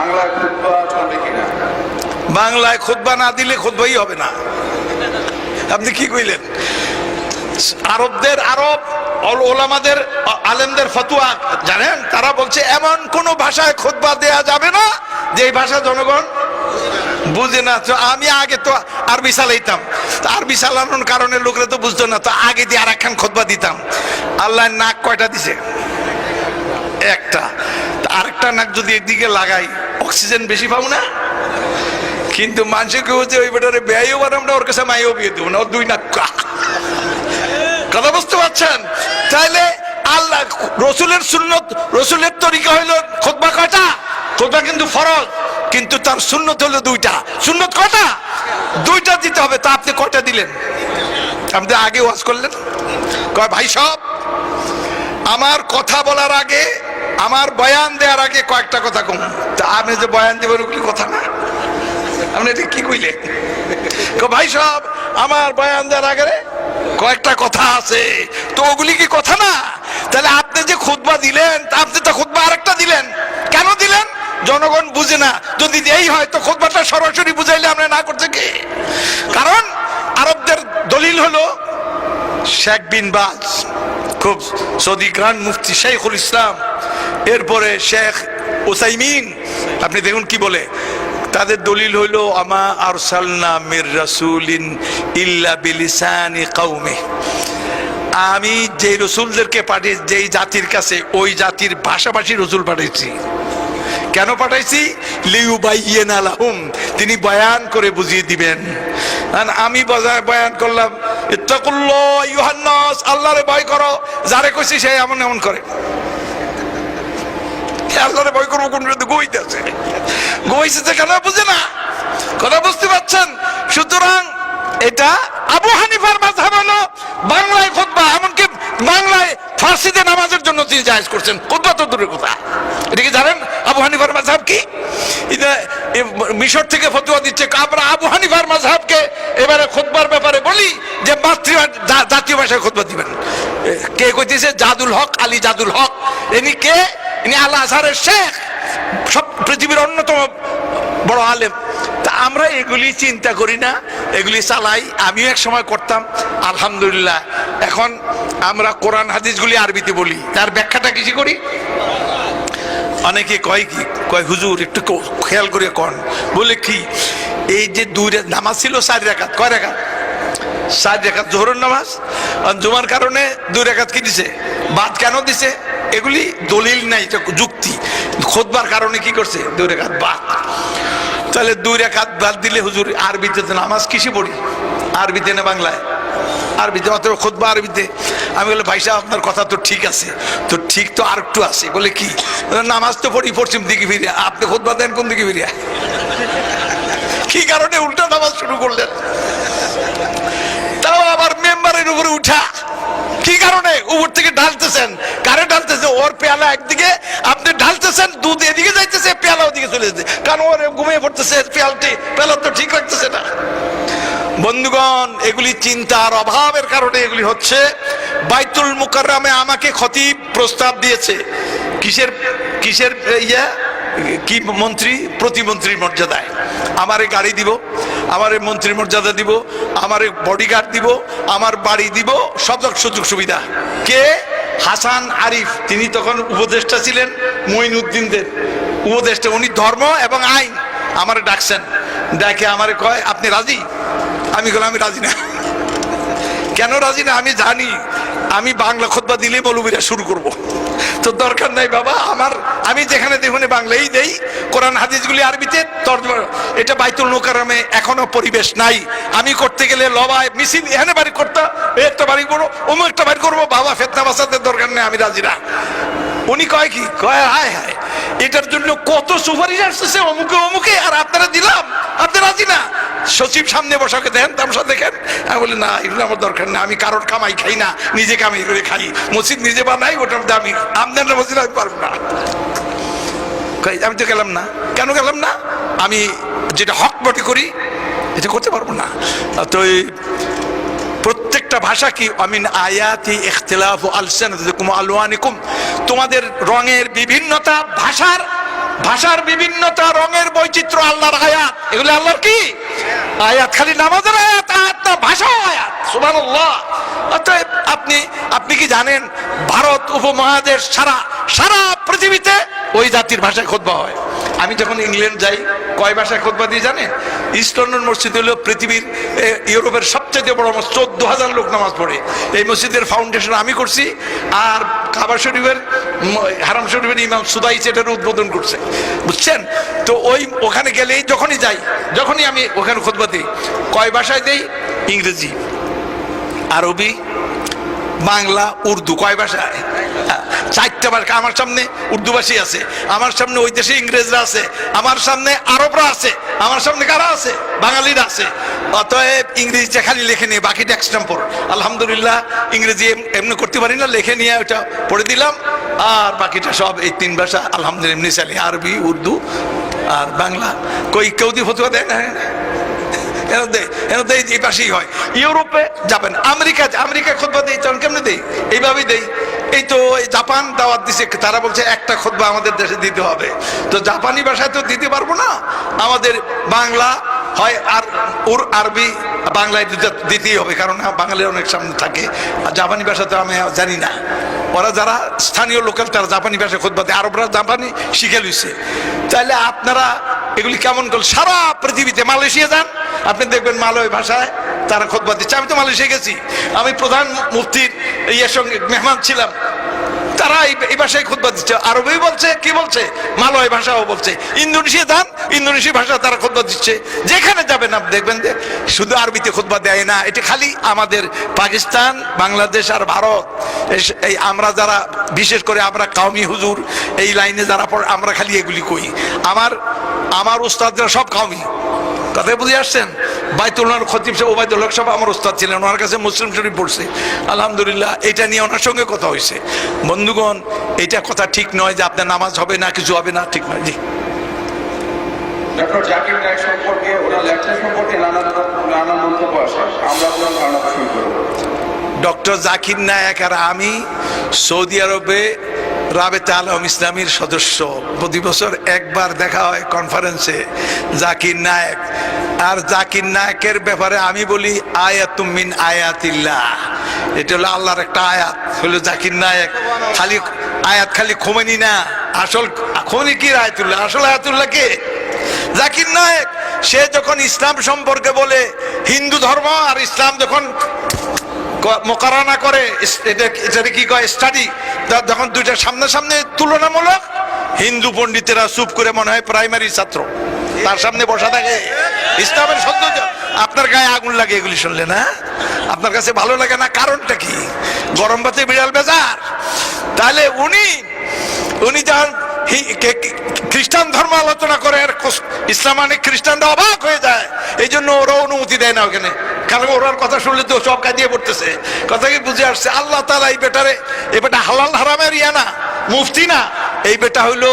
বাংলায় খুতবা চলবে কিনা? বাংলায় খুতবা না দিলে খুতবাই হবে না। আপনি কি কইলেন? আরব ওলামাদের আলেমদের ফতোয়া জানেন, তারা বলছে এমন কোন ভাষায় খুতবা দেয়া যাবে না যে ভাষা জনগণ বুঝে না। তো আমি আগে তো আরবি চালাইতাম, আরবি চালানোর কারণে লোকরা তো বুঝতো না, তো আগে দিয়ে আর একখান খুতবা দিতাম। আল্লাহ নাক কয়টা দিছে? একটা। আরেকটা নাক যদি একদিকে লাগাই অক্সিজেন বেশি পাবো না? কিন্তু মানুষকে কেউ যে ওই বেটারে ব্যয়ও বানাবো না, ওর কাছে মাইও বিয়ে দেবো না, ওর দুই নাক। কথা বুঝতে পারছেন? তাইলে আল্লাহ রসুলের সুন্নত, রসুলের তরিকা হইলো খুতবা কয়টা? খুতবা কিন্তু ফরজ, কিন্তু তার সুন্নত হলো দুইটা। সুন্নত কয়টা? দুইটা দিতে হবে। তা আপনি কয়টা দিলেন? আপনি আগে ওয়াজ করলেন। কয় ভাই সব আমার কথা বলার আগে, আমার বয়ান দেওয়ার আগে কয়েকটা কথা কম। তা আপনি যে বয়ান দেবেন ওগুলি কথা না? আপনি এটা কি কইলেন? ভাই সব আমার বয়ান দেওয়ার আগে কয়েকটা কথা আছে, তো ওগুলি কি কথা না? তাহলে আপনি যে খুতবা দিলেন, আপনি তো খুতবা আরেকটা দিলেন। কেন দিলেন? জনগণ বুঝে না। যদি এই হয় তো খুতবাটা সরাসরি বুঝাইলে আমরা না করতে কি? কারণ আরবদের দলিল হলো শেখ বিন বাজ, খুব সৌদি গ্রান্ড মুফতি শেখুল ইসলাম, এরপরে শেখ উসাইমিন। আপনি দেখুন কি বলে, তাদের দলিল হইল আমা আরসালনা মির রাসূলিন ইল্লা বিলিসানি কওমি। আমি যে রসুলদেরকে পাঠিয়েছি যেই জাতির কাছে, ওই জাতির ভাষাভাষী রসুল পাঠিয়েছি। কেন পাঠাইছি? লিউবাইয়িনা লাহুম, তিনি বয়ান করে বুঝিয়ে দিবেন। আমি বয়ান করলাম ইত্তাকুল্লাহ আইয়ুহান নাস, আল্লাহরে ভয় করো, যারে কইছি সে এমন এমন করে। আল্লাহরে ভয় করবো কোন গইতেছে, গইছে কেন বুঝে না। কথা বুঝতে পারছেন? সুতরাং এটা আবু হানিফার মাযহাব হলো বাংলায় খুতবা, এমনকি বাংলায় ফার্সিতে নামাজের জন্য তিনি জায়েজ করছেন। খুতবা তো দূরের কথা। এটা কি জানেন আবু হানিফার মাযহাব কি? মিশর থেকে ফতোয়া দিচ্ছে। আমরা আবু হানিফার মাযহাবকে এবারে খুতবার ব্যাপারে বলি যে জাতীয় ভাষায় খুতবা দিবেন। কে কইতেছে? জাদুল হক, আলী জাদুল হক। ইনি কে? ইনি আল আজহারের শেখ, সব পৃথিবীর অন্যতম বড় আলেম। তা আমরা এগুলি চিন্তা করি না, এগুলি চালাই। আমিও এক সময় করতাম, আলহামদুলিল্লাহ। এখন আমরা কোরআন হাদিসগুলি আরবিতে বলি, তার ব্যাখ্যাটা কিছু করি। অনেকে কয় কি, কয় হুজুর একটু খেয়াল করে কন। বলে কি, এই যে দুই নামাজ ছিল 4 রাকাত, কয় রাকাত? 4 রাকাত জোহরের নামাজ। জুমার কারণে 2 রাকাত কি দিছে? বাদ কেন দিছে? এগুলি দলিল নাই, যুক্তি। খুতবার কারণে কি করছে? 2 রাকাত বাদ। তাহলে 2 রাকাত বাদ দিলে হুজুর আরবিতে নামাজ কিসে পড়ি? আরবিতে না বাংলায়? আরবিতে, মাত্র খুতবা আরবিতে। আমি বলি ভাই সাহেব আপনার কথা তো ঠিক আছে, তো ঠিক তো আর একটু আছে। বলে কি? নামাজ তো পড়ি পশ্চিম দিকে ফিরিয়া, আপনি খুতবা দেন কোন দিকে ফিরিয়া? কি কারণে উল্টা নামাজ শুরু করলেন? তাও আবার মেম্বারের উপরে উঠা। কি কারণে? উপর থেকে ঢালতেছেন। কারে ঢালতেছে? ওর পেয়ালা একদিকে, আপনি ঢালতেছেন, দুধ এদিকে যাইতেছে, পেয়ালা ওদিকে চলে যেতে, কারণ ওর ঘুমিয়ে পড়তেছে, পেয়ালা তো ঠিক রাখতেছে না। বন্ধুগণ, এগুলি চিন্তার অভাবের কারণে এগুলি হচ্ছে। বাইতুল মুকাররমে আমাকে খতিব প্রস্তাব দিয়েছে। কিসের কিসের কি মন্ত্রী? প্রতিমন্ত্রীর মর্যাদায়। আমারে গাড়ি দিব, আমারে মন্ত্রীর মর্যাদা দিব, আমারে বডিগার্ড দিব, আমার বাড়ি দিব, সব সুযোগ সুবিধা। কে? হাসান আরিফ, তিনি তখন উপদেষ্টা ছিলেন মঈনুদ্দিনদের উপদেষ্টা। উনি ধর্ম এবং আইন। আমারে ডাকছেন, দেখে আমারে কয় আপনি রাজি? আমি বললাম আমি রাজি না। কেন রাজি না? আমি জানি আমি বাংলা খুতবা দিলেই মৌলবীরা শুরু করব। তো দরকার নাই বাবা, আমি যেখানে দেখুন বাংলাই দেই, কোরআন হাদিসগুলি আরবিতে তর্জমা। এটা বাইতুল মুকাররমে এখনো পরিবেশ নাই। আমি করতে গেলে লবায় মিছিল, এখানে বাড়ি করতে, একটা বাড়ি করবো, অমুক একটা বাড়ি করবো। বাবা ফেতনা বাসাতে দরকার নেই, আমি রাজি না। উনি কয় কি? কয় হায় হায়, এটার জন্য কত সুপারিশ আসতেছে অমুকে অমুকে, আর আপনারা দিলাম, আপনি রাজি না। সচিব সামনে বসাকে দেন, তামসা দেখেন। আমি বলি না, এগুলো আমার দরকার না। আমি কারোর কামাই খাই না, নিজে কামাই করে খাই। মসজিদ নিজে বানাই, ওটার দামি। আপনার মসজিদ আমি পারবো না। আমি তো গেলাম না। কেন গেলাম না? আমি যেটা হক বটে করি এটা করতে পারবো না। তো প্রত্যেকটা ভাষা কি? আমিন আয়াতি ইখতিলাফু আলসানাতিকুম আলওয়ানিকুম, তোমাদের রঙের বিভিন্নতা, ভাষার ভাষার বিভিন্নতা, রঙের বৈচিত্র্য আল্লাহর আয়াত। এগুলো আল্লাহর কি আয়াত? খালি নামাজের আয়াত, আয়াত না, ভাষাও আয়াত। সুবহানাল্লাহ। অতএব আপনি কি জানেন ভারত উপমহাদেশ সারা পৃথিবীতে ওই জাতির ভাষায় খুতবা হয়। আমি যখন ইংল্যান্ড যাই কয় ভাষায় খুতবা দিয়ে জানেন? ইস্ট লন্ডন মসজিদ হলো পৃথিবীর ইউরোপের সবচেয়ে বড় মসজিদ, 14,000 লোক নামাজ পড়ে। এই মসজিদের ফাউন্ডেশন আমি করছি, আর কাবা শরীফের হারাম শরীফের ইমাম সুদাইস এটার উদ্বোধন করছে, বুঝছেন? তো ওখানে গেলেই যখনই আমি ওখানে খুতবা দিই, কয় ভাষায় দেই? ইংরেজি, আরবি, বাংলা, উর্দু। কয় ভাষায়? 4টা ভাষা। আমার সামনে উর্দুভাষী আছে, আমার সামনে ওই দেশে ইংরেজরা আছে, আমার সামনে আরবরা আছে, আমার সামনে কারা আছে? বাঙালিরা আছে। অতএব ইংরেজিটা খালি লেখে নিয়ে, বাকিটা এক্সটেম্পর। আলহামদুলিল্লাহ, ইংরেজি এমনি করতে পারি না, লেখে নিয়ে ওটা পড়ে দিলাম, আর বাকিটা সব এই 3 ভাষা আলহামদুলিল্লাহ এমনি চালি, আরবি, উর্দু আর বাংলা। কেউ দিয়ে ফতুয়া দেয় না? এই পাশেই হয়। ইউরোপে যাবেন, আমেরিকায় খুতবা দেই, তখন কেমনে দেই? এইভাবেই দেই। এই তো জাপান দাওয়াত দিছে, তারা বলছে একটা খুতবা আমাদের দেশে দিতে হবে। তো জাপানি ভাষায় তো দিতে পারবো না, আমাদের বাংলা হয় আর আরবি বাংলায় দিতেই হবে, কারণ বাঙালির অনেক সামনে থাকে। আর জাপানি ভাষা তো আমি জানি না। ওরা যারা স্থানীয় লোকাল তারা জাপানি ভাষায় খুতবা দেয়, আরবরা জাপানি শিখে লইছে। তাহলে আপনারা এগুলি কেমন করল? সারা পৃথিবীতে, মালয়েশিয়া যান, আপনি দেখবেন মালয় ভাষায় তারা খুতবা দিচ্ছে। আমি তো মালয়েশিয়া গেছি, আমি প্রধান মুফতির ইয়ের সঙ্গে মেহমান ছিলাম, তারা এই ভাষায় খুতবা দিচ্ছে। আরবি বলছে, কি বলছে? মালয় ভাষাও বলছে। ইন্দোনেশিয়া যান, ইন্দোনেশিয়া ভাষা তারা খুতবা দিচ্ছে। যেখানে যাবেন আপনি দেখবেন যে শুধু আরবিতে খুতবা দেয় না। এটা খালি আমাদের পাকিস্তান, বাংলাদেশ আর ভারত, এই আমরা যারা, বিশেষ করে আমরা কাউমি হুজুর এই লাইনে যারা পড়ে, আমরা খালি এগুলি কই। আমার উস্তাদরা সব কাউমি। কথায় বুঝে আসছেন? বাইতুল্লাহর খতিব সাহেব, ওবায়দুল্লাহ সাহেব আমার উস্তাদ ছিলেন, ওনার কাছে মুসলিম শরীফ পড়ছে আলহামদুলিল্লাহ। এটা নিয়ে ওনার সঙ্গে কথা হয়েছে। বন্ধুগণ, এটা কথা ঠিক নয় যে আপনার নামাজ হবে না, কিছু হবে না, ঠিক নয়। জি, ডক্টর জাকির নায়েক সম্পর্কে, ওনার লেখা সম্পর্কে নানা মন্তব্য আসে, আমরা ওনার ধারণা পোষণ করব। ডক্টর জাকির নায়েক আর আমি সৌদি আরবে রাবেতা আলম ইসলামীর সদস্য। প্রতি বছর একবার দেখা হয় কনফারেন্সে জাকির নায়েক। আর জাকির নায়েকের ব্যাপারে আমি বলি আয়াতুম মিন আয়াতিল্লাহ, এটা হলো আল্লাহর একটা আয়াত, হলো জাকির নায়েক। খালি আয়াত, খালি খোমেনি না, আসল খোমেনি কি আয়াতুল্লাহ, আসল আয়াতুল্লাহ কে? জাকির নায়েক। সে যখন ইসলাম সম্পর্কে বলে, হিন্দু ধর্ম আর ইসলাম যখন মোকারানা করে, এটা কি কয়, স্টাডি, যখন দুইটা সামনাসামনি তুলনামূলক, হিন্দু পণ্ডিতেরা চুপ করে মনে হয় প্রাইমারি ছাত্র তার সামনে বসা থাকে। ইসলামের সৌন্দর্য, আপনার গায়ে আগুন লাগে এগুলি শুনলে না? আপনার কাছে ভালো লাগে না? কারণটা কি? গরম ভাতে বিড়াল বেজার। তাহলে উনি যখন খ্রিস্টান ধর্ম আলোচনা করে, ইসলাম মানে খ্রিস্টানরা অবাক হয়ে যায়। এই জন্য ওরা অনুমতি দেয় না ওখানে, কারণ ওরার কথা শুনলে তো সব কাঁদিয়ে পড়তেছে। কথা কি বুঝে আসছে? আল্লাহ তাআলা এই বেটা হালাল হারামের ইয়া না, মুফতি না, এই বেটা হইলো